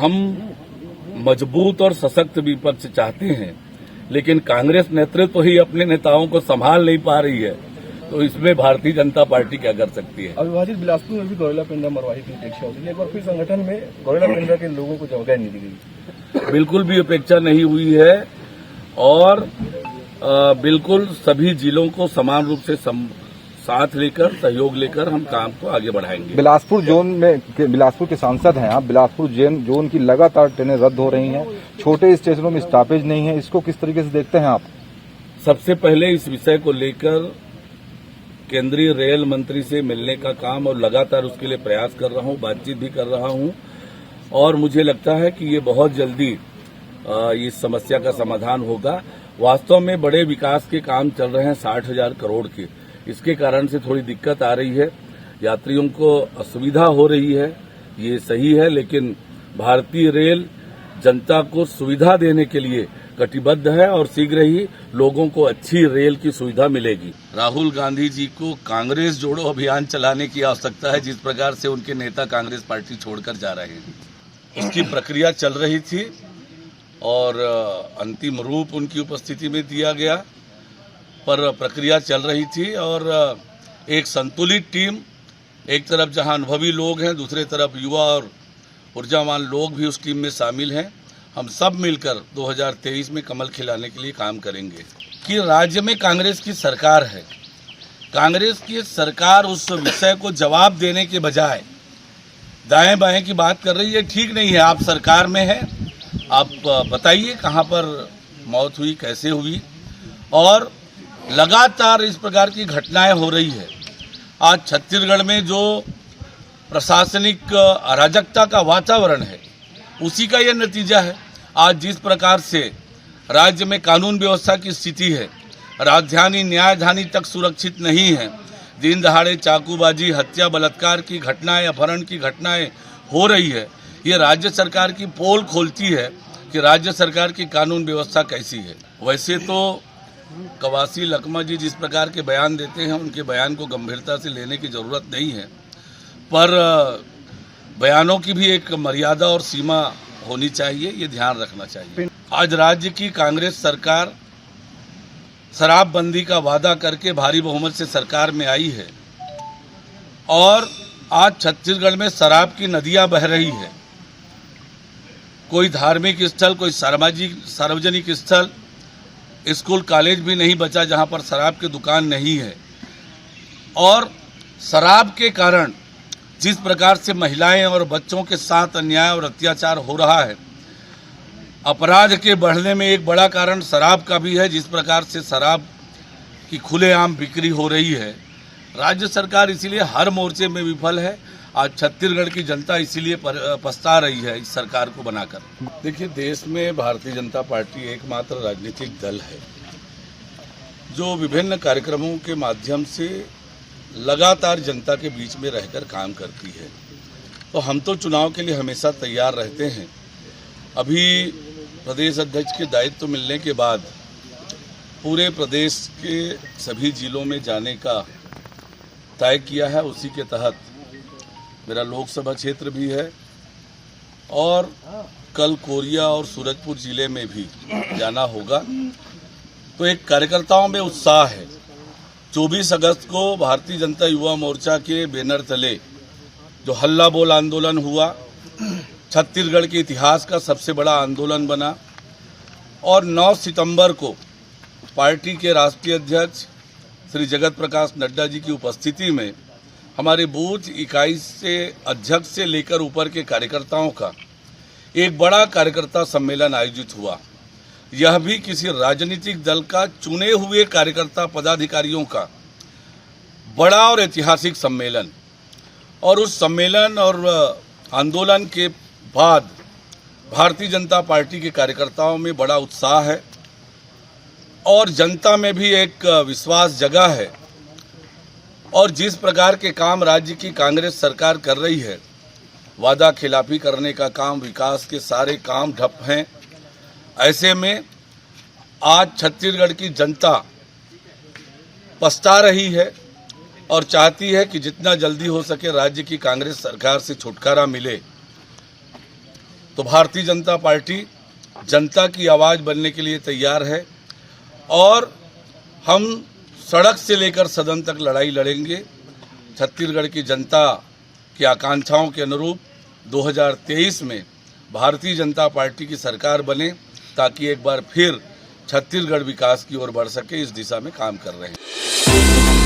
हम मजबूत और सशक्त विपक्ष चाहते हैं, लेकिन कांग्रेस नेतृत्व ही अपने नेताओं को संभाल नहीं पा रही है, तो इसमें भारतीय जनता पार्टी क्या कर सकती है। अविभाजित बिलासपुर में भी गौरेला पेंड्रा मरवाही की अपेक्षा होती है, एक बार फिर संगठन में गौरेला पेंड्रा के लोगों को जगह नहीं दी गई। बिल्कुल भी अपेक्षा नहीं हुई है और बिल्कुल सभी जिलों को समान रूप से साथ लेकर, सहयोग लेकर हम काम को आगे बढ़ाएंगे। बिलासपुर जोन में बिलासपुर के सांसद हैं आप, बिलासपुर जोन की लगातार ट्रेनें रद्द हो रही हैं, छोटे स्टेशनों में स्टॉपेज नहीं है, इसको किस तरीके से देखते हैं आप? सबसे पहले इस विषय को लेकर केंद्रीय रेल मंत्री से मिलने का काम और लगातार उसके लिए प्रयास कर रहा हूं, बातचीत भी कर रहा हूं और मुझे लगता है कि ये बहुत जल्दी इस समस्या का समाधान होगा। वास्तव में बड़े विकास के काम चल रहे हैं 60,000 करोड़ के, इसके कारण से थोड़ी दिक्कत आ रही है, यात्रियों को असुविधा हो रही है, ये सही है, लेकिन भारतीय रेल जनता को सुविधा देने के लिए कटिबद्ध है और शीघ्र ही लोगों को अच्छी रेल की सुविधा मिलेगी। राहुल गांधी जी को कांग्रेस जोड़ो अभियान चलाने की आवश्यकता है, जिस प्रकार से उनके नेता कांग्रेस पार्टी छोड़कर जा रहे हैं। उसकी प्रक्रिया चल रही थी और अंतिम रूप उनकी उपस्थिति में दिया गया, पर प्रक्रिया चल रही थी और एक संतुलित टीम, एक तरफ जहां अनुभवी लोग हैं, दूसरे तरफ युवा और ऊर्जावान लोग भी उस टीम में शामिल हैं। हम सब मिलकर 2023 में कमल खिलाने के लिए काम करेंगे। कि राज्य में कांग्रेस की सरकार है, कांग्रेस की सरकार उस विषय को जवाब देने के बजाय दाएं बाएं की बात कर रही है, ठीक नहीं है। आप सरकार में हैं, आप बताइए कहां पर मौत हुई, कैसे हुई, और लगातार इस प्रकार की घटनाएं हो रही है। आज छत्तीसगढ़ में जो प्रशासनिक अराजकता का वातावरण है, उसी का यह नतीजा है। आज जिस प्रकार से राज्य में कानून व्यवस्था की स्थिति है, राजधानी न्यायधानी तक सुरक्षित नहीं है, दिन दहाड़े चाकूबाजी, हत्या, बलात्कार की घटनाएं, अपहरण की घटनाएं हो रही है, ये राज्य सरकार की पोल खोलती है कि राज्य सरकार की कानून व्यवस्था कैसी है। वैसे तो कवासी लकमा जी जिस प्रकार के बयान देते हैं, उनके बयान को गंभीरता से लेने की जरूरत नहीं है, पर बयानों की भी एक मर्यादा और सीमा होनी चाहिए, ये ध्यान रखना चाहिए। आज राज्य की कांग्रेस सरकार शराबबंदी का वादा करके भारी बहुमत से सरकार में आई है और आज छत्तीसगढ़ में शराब की नदियां बह रही है। कोई धार्मिक स्थल, कोई सार्वजनिक स्थल, स्कूल कॉलेज भी नहीं बचा जहां पर शराब की दुकान नहीं है। और शराब के कारण जिस प्रकार से महिलाएं और बच्चों के साथ अन्याय और अत्याचार हो रहा है, अपराध के बढ़ने में एक बड़ा कारण शराब का भी है। जिस प्रकार से शराब की खुलेआम बिक्री हो रही है, राज्य सरकार इसीलिए हर मोर्चे में विफल है। आज छत्तीसगढ़ की जनता इसीलिए पछता रही है इस सरकार को बनाकर। देखिए, देश में भारतीय जनता पार्टी एकमात्र राजनीतिक दल है जो विभिन्न कार्यक्रमों के माध्यम से लगातार जनता के बीच में रहकर काम करती है। तो हम तो चुनाव के लिए हमेशा तैयार रहते हैं। अभी प्रदेश अध्यक्ष के दायित्व मिलने के बाद पूरे प्रदेश के सभी जिलों में जाने का तय किया है। उसी के तहत मेरा लोकसभा क्षेत्र भी है और कल कोरिया और सूरजपुर जिले में भी जाना होगा। तो एक कार्यकर्ताओं में उत्साह है। 24 अगस्त को भारतीय जनता युवा मोर्चा के बैनर तले जो हल्ला बोल आंदोलन हुआ, छत्तीसगढ़ के इतिहास का सबसे बड़ा आंदोलन बना, और 9 सितंबर को पार्टी के राष्ट्रीय अध्यक्ष श्री जगत प्रकाश नड्डा जी की उपस्थिति में हमारे बूथ इकाई से अध्यक्ष से लेकर ऊपर के कार्यकर्ताओं का एक बड़ा कार्यकर्ता सम्मेलन आयोजित हुआ। यह भी किसी राजनीतिक दल का चुने हुए कार्यकर्ता पदाधिकारियों का बड़ा और ऐतिहासिक सम्मेलन। और उस सम्मेलन और आंदोलन के बाद भारतीय जनता पार्टी के कार्यकर्ताओं में बड़ा उत्साह है और जनता में भी एक विश्वास जगा है। और जिस प्रकार के काम राज्य की कांग्रेस सरकार कर रही है, वादा खिलाफी करने का काम, विकास के सारे काम ठप हैं। ऐसे में आज छत्तीसगढ़ की जनता पछता रही है और चाहती है कि जितना जल्दी हो सके राज्य की कांग्रेस सरकार से छुटकारा मिले। तो भारतीय जनता पार्टी जनता की आवाज़ बनने के लिए तैयार है और हम सड़क से लेकर सदन तक लड़ाई लड़ेंगे। छत्तीसगढ़ की जनता की आकांक्षाओं के अनुरूप 2023 में भारतीय जनता पार्टी की सरकार बने ताकि एक बार फिर छत्तीसगढ़ विकास की ओर बढ़ सके, इस दिशा में काम कर रहे हैं।